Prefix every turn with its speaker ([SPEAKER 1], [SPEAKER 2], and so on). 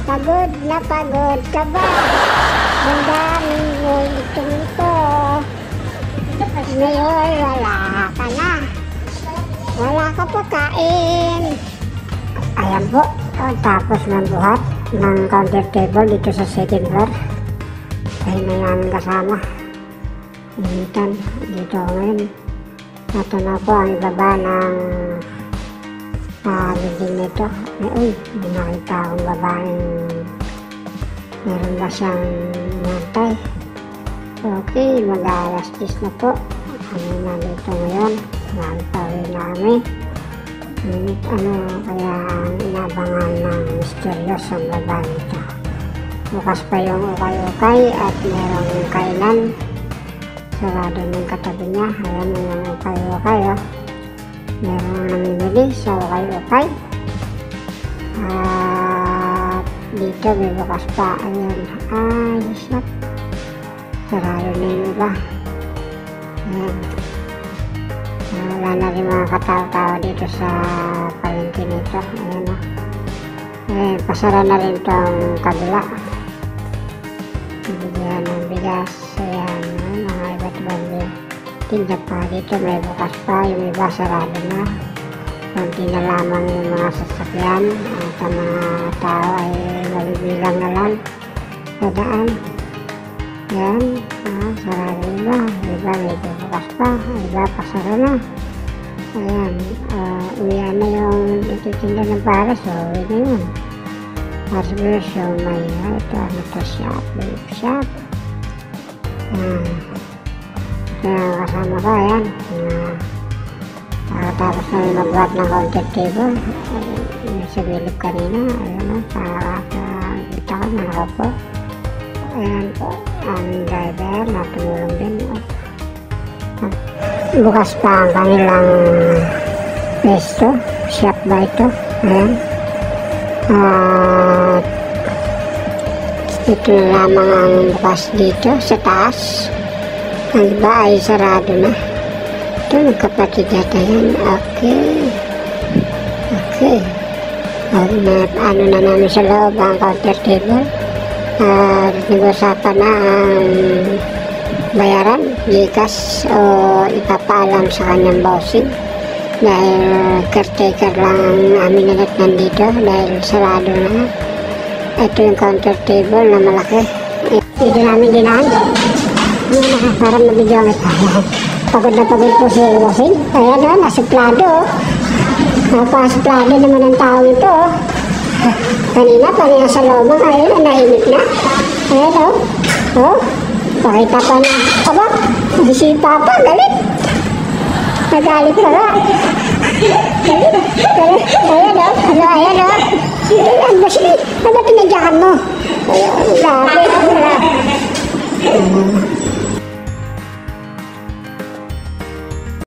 [SPEAKER 1] pagod ka ba? Ang daming ulitin ko. Ngayon wala ka na. Wala ka pa kain. Ayan po, tapos ng buhat ng counter table dito sa second floor. Ay may aming kasama. Initan dito ngayon. Ito na po ang ibaba ng building nito. Uy, may nakita akong babaeng meron ba siyang nantay. Okay, mag-alas 10 na po. Kami na dito ngayon. Nagpawi na kami. Kaya ang inabangan ng misteryosong babae nito. Bukas pa yung ukay-ukay at merong kainan. Sarado ng katabi niya. Ayan yung ukay-ukay. Merong namimili sa ukay-ukay. At dito may bukas pa. Ayan. Ayos na. Sarado na yung iba. Ayan. Wala na rin mga katao-tao dito sa palengke nito. Ayan o. Pasara na rin itong kabila. Bibigyan ng bigas. Ayan. Mga iba't ibang tinda pa dito. May bukas pa. Yung iba sarado na. Kunti na lamang yung mga sasakyan. At ang mga tao ay nabibilang na lang sa daan. Ayan. Sarado iba. Iba may bukas pa. Iba pasara na. Ayan. Uwian na yung ititinda ng pares. So, uwi na yun. Pasbro, so may ito. Ano to? Shop. Shop. Kaya kasama ko. Ayan. Tapos na yung magbuhat ng counter table. Sa bilip kanina. Ayan o. Kita ko na ako po. Ayan po. Ang driver na tumulong din. Bukas pa ang kanilang pesto. Shop ba ito? Ayan. Ito na lamang ang bukas dito sa taas. Ang iba ay sarado na. Ito magkapatid yata yan. Okay. Ano na namin sa loob ang counter table. Nag-usapan na ang bayaran, likas o ipapaalam sa kanyang bossing dahil caretaker lang ang amin nagat nandito dahil sarado na. Ito yung counter table na malaki. Dito namin dinaan. Parang mabigyan ito. Pagod na pagod po si bossing. Ayan o, nasuplado. Napasuplado naman ang tao ito. Kanina sa loob, ayun, nahimik na. Ayan o. Pakita pa na. Aba, bisipa pa, galit. Nagalit pa nga. Ayan o. Ayan o. Ang basi. Ano ba tinadyakan mo? Grabe.